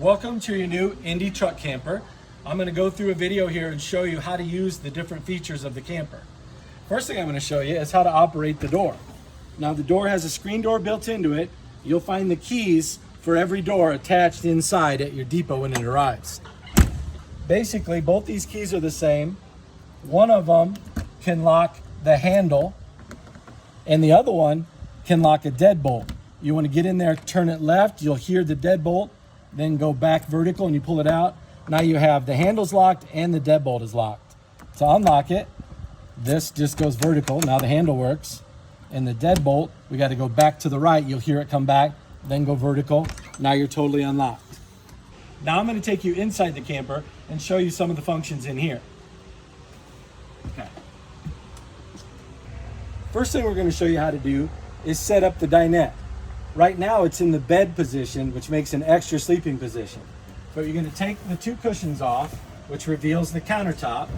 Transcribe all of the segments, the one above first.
Welcome to your new Indy truck camper. I'm going to go through a video here and show you how to use the different features of the camper. First thing I'm going to show you is how to operate the door. Now the door has a screen door built into it. You'll find the keys for every door attached inside at your depot when it arrives. Basically, both these keys are the same. One of them can lock the handle and the other one can lock a deadbolt. You want to get in there, turn it left, you'll hear the deadbolt, then go back vertical and you pull it out. Now you have the handle's locked and the deadbolt is locked. To unlock it, this just goes vertical. Now the handle works. And the deadbolt, we got to go back to the right. You'll hear it come back, then go vertical. Now you're totally unlocked. Now I'm going to take you inside the camper and show you some of the functions in here. Okay. First thing we're going to show you how to do is set up the dinette. Right now it's in the bed position, which makes an extra sleeping position. But you're going to take the two cushions off, which reveals the countertop,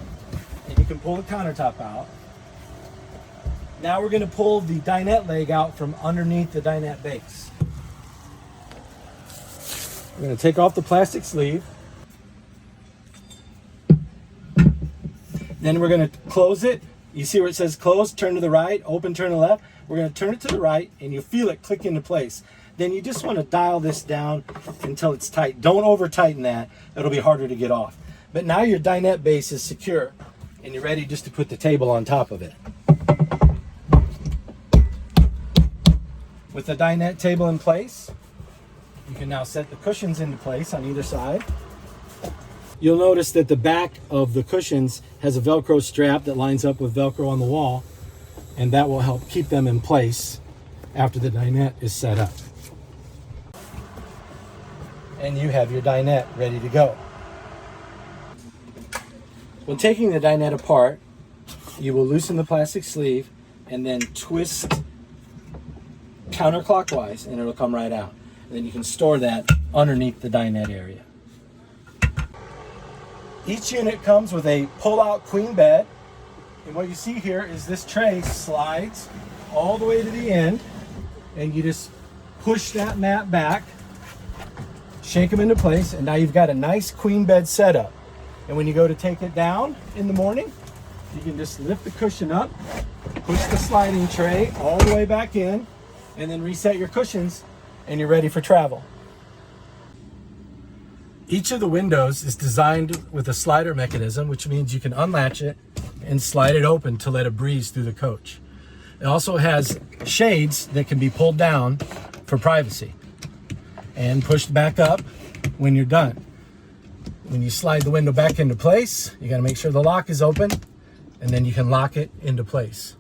and you can pull the countertop out. Now we're going to pull the dinette leg out from underneath the dinette base. We're going to take off the plastic sleeve. Then we're going to close it. You see where it says close, turn to the right, open, turn to the left. We're going to turn it to the right and you feel it click into place. Then you just want to dial this down until it's tight. Don't over tighten that. It'll be harder to get off. But now your dinette base is secure and you're ready just to put the table on top of it. With the dinette table in place, you can now set the cushions into place on either side. You'll notice that the back of the cushions has a Velcro strap that lines up with Velcro on the wall, and that will help keep them in place after the dinette is set up. And you have your dinette ready to go. When taking the dinette apart, you will loosen the plastic sleeve and then twist counterclockwise and it'll come right out. And then you can store that underneath the dinette area. Each unit comes with a pull-out queen bed. And what you see here is this tray slides all the way to the end and you just push that mat back, shake them into place, and now you've got a nice queen bed setup. And when you go to take it down in the morning, you can just lift the cushion up, push the sliding tray all the way back in, and then reset your cushions and you're ready for travel. Each of the windows is designed with a slider mechanism, which means you can unlatch it and slide it open to let a breeze through the coach. It also has shades that can be pulled down for privacy and pushed back up when you're done. When you slide the window back into place, you got to make sure the lock is open and then you can lock it into place.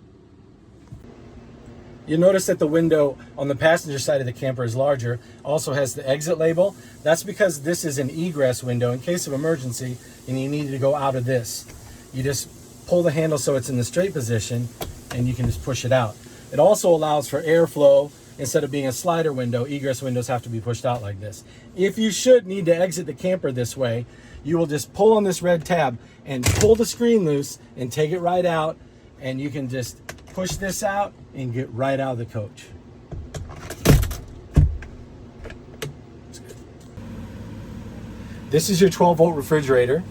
You'll notice that the window on the passenger side of the camper is larger, also has the exit label. That's because this is an egress window in case of emergency and you need to go out of this. You just pull the handle so it's in the straight position and you can just push it out. It also allows for airflow. Instead of being a slider window, egress windows have to be pushed out like this. If you should need to exit the camper this way, you will just pull on this red tab and pull the screen loose and take it right out, and you can just push this out and get right out of the coach. This is your 12-volt refrigerator,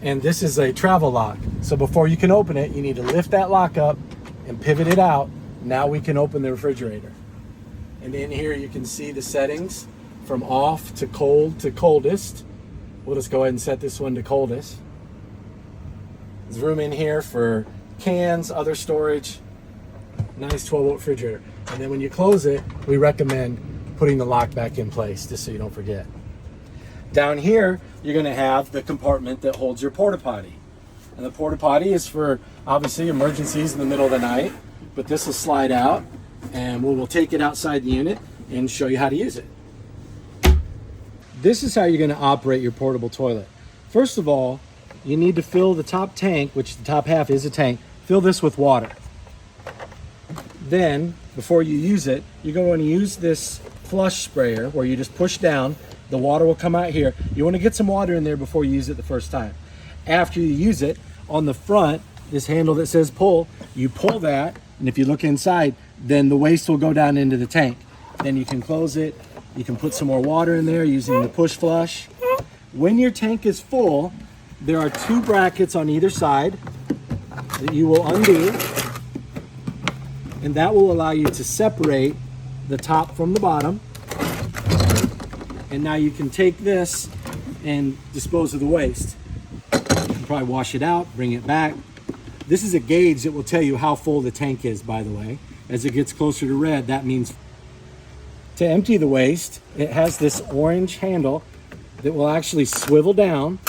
and this is a travel lock. So before you can open it, you need to lift that lock up and pivot it out. Now we can open the refrigerator. And in here you can see the settings from off to cold to coldest. We'll just go ahead and set this one to coldest. There's room in here for cans, other storage. Nice 12-volt refrigerator. And then when you close it, we recommend putting the lock back in place just so you don't forget. Down here, you're going to have the compartment that holds your porta potty. And the porta potty is for obviously emergencies in the middle of the night, but this will slide out and we'll take it outside the unit and show you how to use it. This is how you're going to operate your portable toilet. First of all, you need to fill the top tank, which the top half is a tank, fill this with water. Then, before you use it, you're going to use this flush sprayer where you just push down, the water will come out here. You want to get some water in there before you use it the first time. After you use it, on the front, this handle that says pull, you pull that, and if you look inside, then the waste will go down into the tank. Then you can close it, you can put some more water in there using the push flush, When your tank is full, there are 2 brackets on either side that you will undo, and that will allow you to separate the top from the bottom. And now you can take this and dispose of the waste. You can probably wash it out, bring it back. This is a gauge that will tell you how full the tank is, by the way. As it gets closer to red, that means to empty the waste, it has this orange handle that will actually swivel down,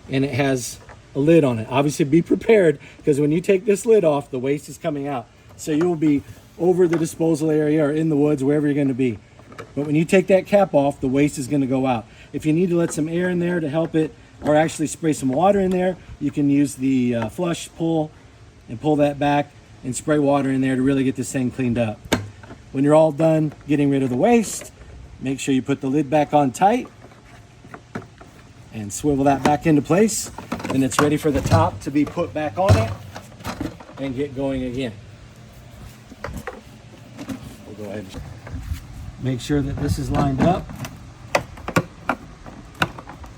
and it has a lid on it. Obviously be prepared, because when you take this lid off, the waste is coming out. So you will be over the disposal area or in the woods, wherever you're going to be. But when you take that cap off, the waste is going to go out. If you need to let some air in there to help it, or actually spray some water in there, you can use the flush pull and pull that back and spray water in there to really get this thing cleaned up. When you're all done getting rid of the waste, make sure you put the lid back on tight and swivel that back into place. Then it's ready for the top to be put back on it and get going again. We'll go ahead and make sure that this is lined up.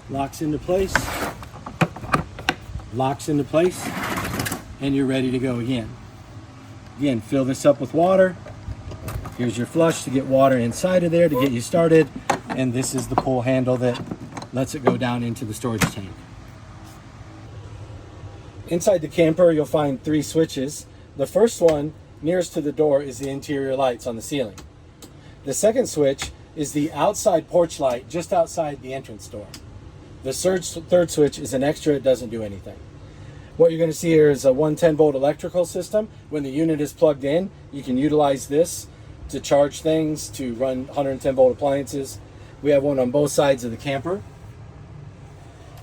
Locks into place. Locks into place. And you're ready to go again. Again, fill this up with water. Here's your flush to get water inside of there to get you started. And this is the pull handle that lets it go down into the storage tank. Inside the camper, you'll find 3 switches. The first one, nearest to the door, is the interior lights on the ceiling. The second switch is the outside porch light just outside the entrance door. The third switch is an extra, it doesn't do anything. What you're going to see here is a 110-volt electrical system. When the unit is plugged in, you can utilize this to charge things, to run 110-volt appliances. We have one on both sides of the camper.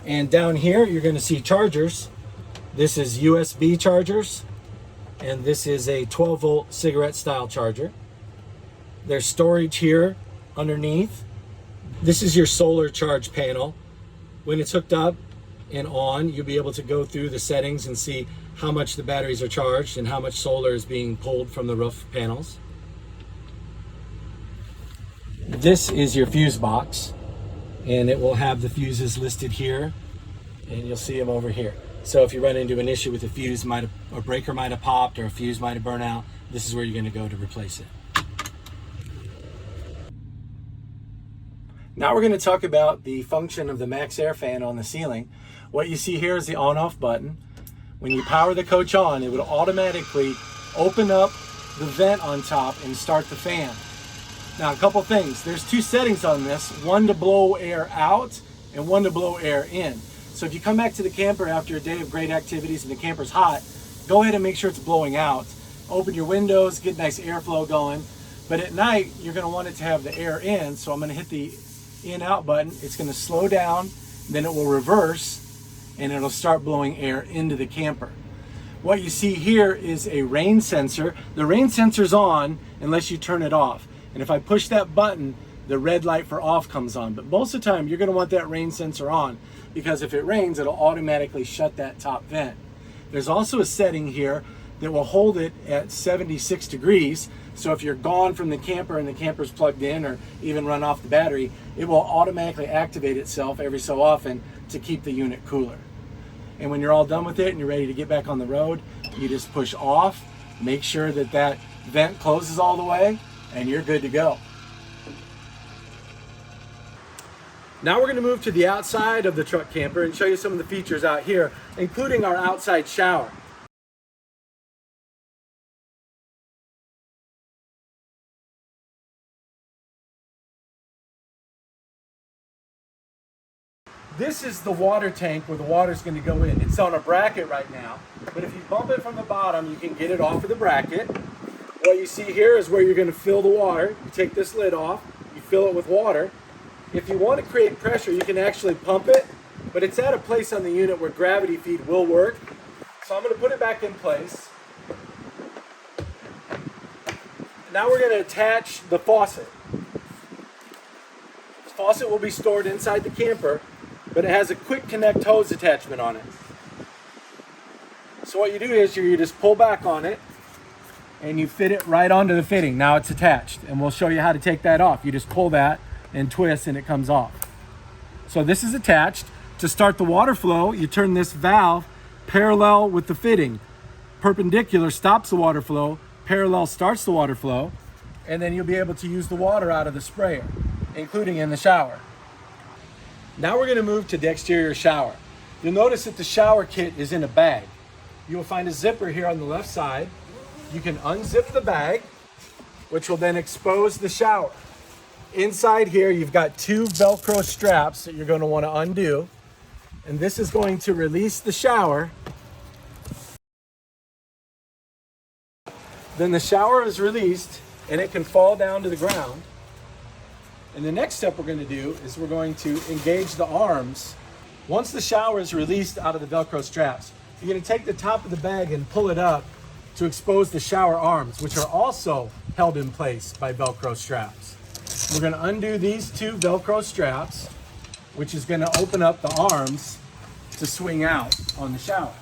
And down here, you're going to see chargers. This is USB chargers, and this is a 12-volt cigarette-style charger. There's storage here underneath. This is your solar charge panel. When it's hooked up and on, you'll be able to go through the settings and see how much the batteries are charged and how much solar is being pulled from the roof panels. This is your fuse box, and it will have the fuses listed here, and you'll see them over here. So if you run into an issue with a fuse, a breaker might have popped, or a fuse might have burned out, this is where you're going to go to replace it. Now we're going to talk about the function of the max air fan on the ceiling. What you see here is the on-off button. When you power the coach on, it would automatically open up the vent on top and start the fan. Now, a couple things. There's 2 settings on this, one to blow air out and one to blow air in. So if you come back to the camper after a day of great activities and the camper's hot, go ahead and make sure it's blowing out. Open your windows, get nice airflow going. But at night, you're going to want it to have the air in, so I'm going to hit the in-out button. It's going to slow down, then it will reverse, and it'll start blowing air into the camper. What you see here is a rain sensor. The rain sensor's on unless you turn it off. And if I push that button, the red light for off comes on. But most of the time, you're going to want that rain sensor on, because if it rains, it'll automatically shut that top vent. There's also a setting here that will hold it at 76 degrees. So if you're gone from the camper and the camper's plugged in, or even run off the battery, it will automatically activate itself every so often to keep the unit cooler. And when you're all done with it and you're ready to get back on the road, you just push off, make sure that that vent closes all the way, and you're good to go. Now we're going to move to the outside of the truck camper and show you some of the features out here, including our outside shower. This is the water tank where the water's going to go in. It's on a bracket right now, but if you bump it from the bottom, you can get it off of the bracket. What you see here is where you're going to fill the water. You take this lid off, you fill it with water. If you want to create pressure, you can actually pump it, but it's at a place on the unit where gravity feed will work. So I'm going to put it back in place. Now we're going to attach the faucet. The faucet will be stored inside the camper, but it has a quick connect hose attachment on it. So what you do is you just pull back on it and you fit it right onto the fitting. Now it's attached, and we'll show you how to take that off. You just pull that and twist and it comes off. So this is attached. To start the water flow, you turn this valve parallel with the fitting. Perpendicular stops the water flow, parallel starts the water flow, and then you'll be able to use the water out of the sprayer, including in the shower. Now we're going to move to the exterior shower. You'll notice that the shower kit is in a bag. You will find a zipper here on the left side. You can unzip the bag, which will then expose the shower. Inside here, you've got two Velcro straps that you're going to want to undo. And this is going to release the shower. Then the shower is released and it can fall down to the ground. And the next step we're going to do is we're going to engage the arms. Once the shower is released out of the Velcro straps, you're going to take the top of the bag and pull it up to expose the shower arms, which are also held in place by Velcro straps. We're going to undo these two Velcro straps, which is going to open up the arms to swing out on the shower.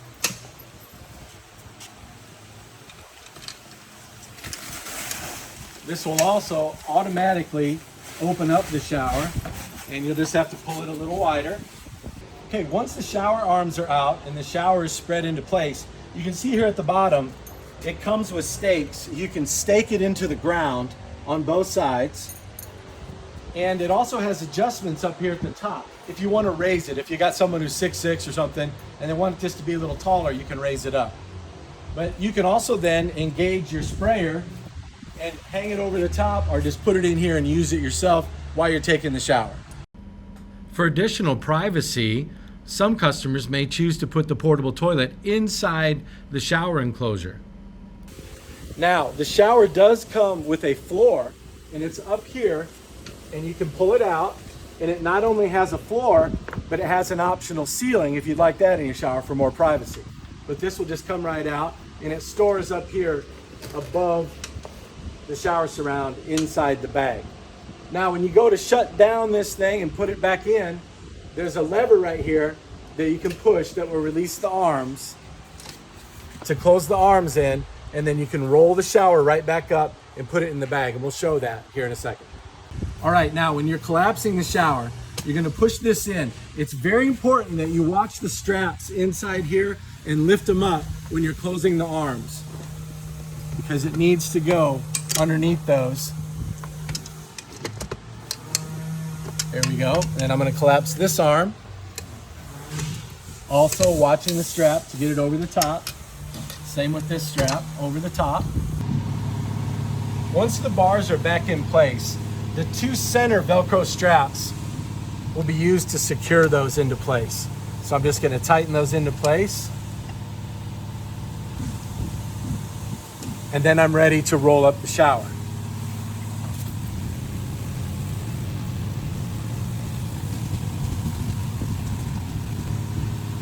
This will also automatically open up the shower, and you'll just have to pull it a little wider. Okay, once the shower arms are out and the shower is spread into place, you can see here at the bottom, it comes with stakes. You can stake it into the ground on both sides. And it also has adjustments up here at the top. If you want to raise it, if you got someone who's 6'6" or something, and they want this to be a little taller, you can raise it up. But you can also then engage your sprayer and hang it over the top, or just put it in here and use it yourself while you're taking the shower. For additional privacy, some customers may choose to put the portable toilet inside the shower enclosure. Now, the shower does come with a floor, and it's up here, and you can pull it out, and it not only has a floor, but it has an optional ceiling if you'd like that in your shower for more privacy. But this will just come right out, and it stores up here above the shower surround inside the bag. Now, when you go to shut down this thing and put it back in, there's a lever right here that you can push that will release the arms to close the arms in, and then you can roll the shower right back up and put it in the bag, and we'll show that here in a second. All right, now when you're collapsing the shower, you're going to push this in. It's very important that you watch the straps inside here and lift them up when you're closing the arms, because it needs to go underneath those. There we go. And I'm going to collapse this arm. Also watching the strap to get it over the top. Same with this strap, over the top. Once the bars are back in place, the two center Velcro straps will be used to secure those into place. So I'm just going to tighten those into place. And then I'm ready to roll up the shower.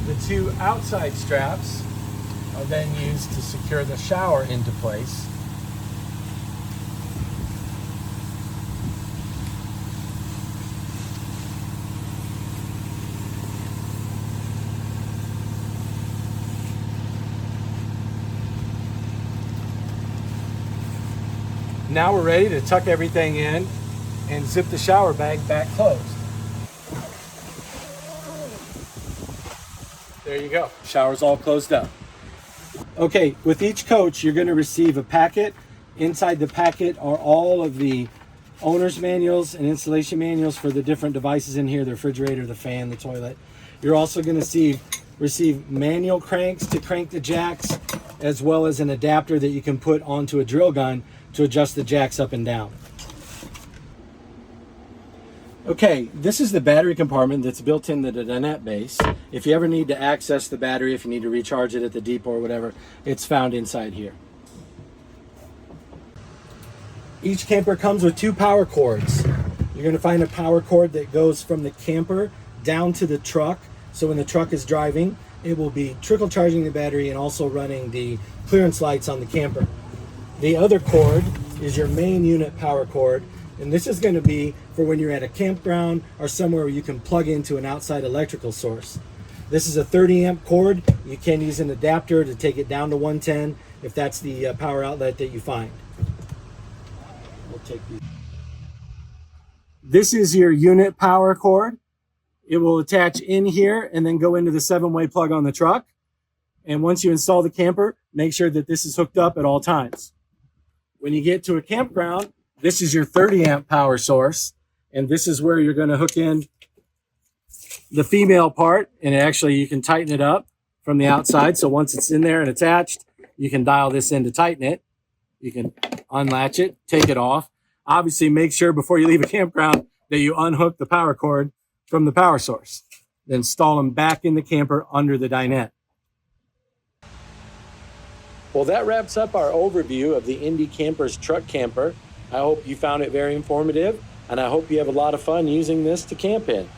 The two outside straps are then used to secure the shower into place. Now we're ready to tuck everything in and zip the shower bag back closed. There you go. Shower's all closed up. Okay, with each coach, you're going to receive a packet. Inside the packet are all of the owner's manuals and installation manuals for the different devices in here, the refrigerator, the fan, the toilet. You're also going to receive manual cranks to crank the jacks, as well as an adapter that you can put onto a drill gun to adjust the jacks up and down. Okay, this is the battery compartment that's built into the dinette base. If you ever need to access the battery, if you need to recharge it at the depot or whatever, it's found inside here. Each camper comes with two power cords. You're going to find a power cord that goes from the camper down to the truck. So when the truck is driving, it will be trickle charging the battery and also running the clearance lights on the camper. The other cord is your main unit power cord, and this is going to be for when you're at a campground or somewhere where you can plug into an outside electrical source. This is a 30 amp cord. You can use an adapter to take it down to 110 if that's the power outlet that you find. We'll take these. This is your unit power cord. It will attach in here and then go into the 7-way plug on the truck. And once you install the camper, make sure that this is hooked up at all times. When you get to a campground, this is your 30 amp power source. And this is where you're going to hook in the female part. And actually you can tighten it up from the outside. So once it's in there and attached, you can dial this in to tighten it. You can unlatch it, take it off. Obviously make sure before you leave a campground that you unhook the power cord from the power source. Then install them back in the camper under the dinette. Well, that wraps up our overview of the Indy Camper's truck camper. I hope you found it very informative, and I hope you have a lot of fun using this to camp in.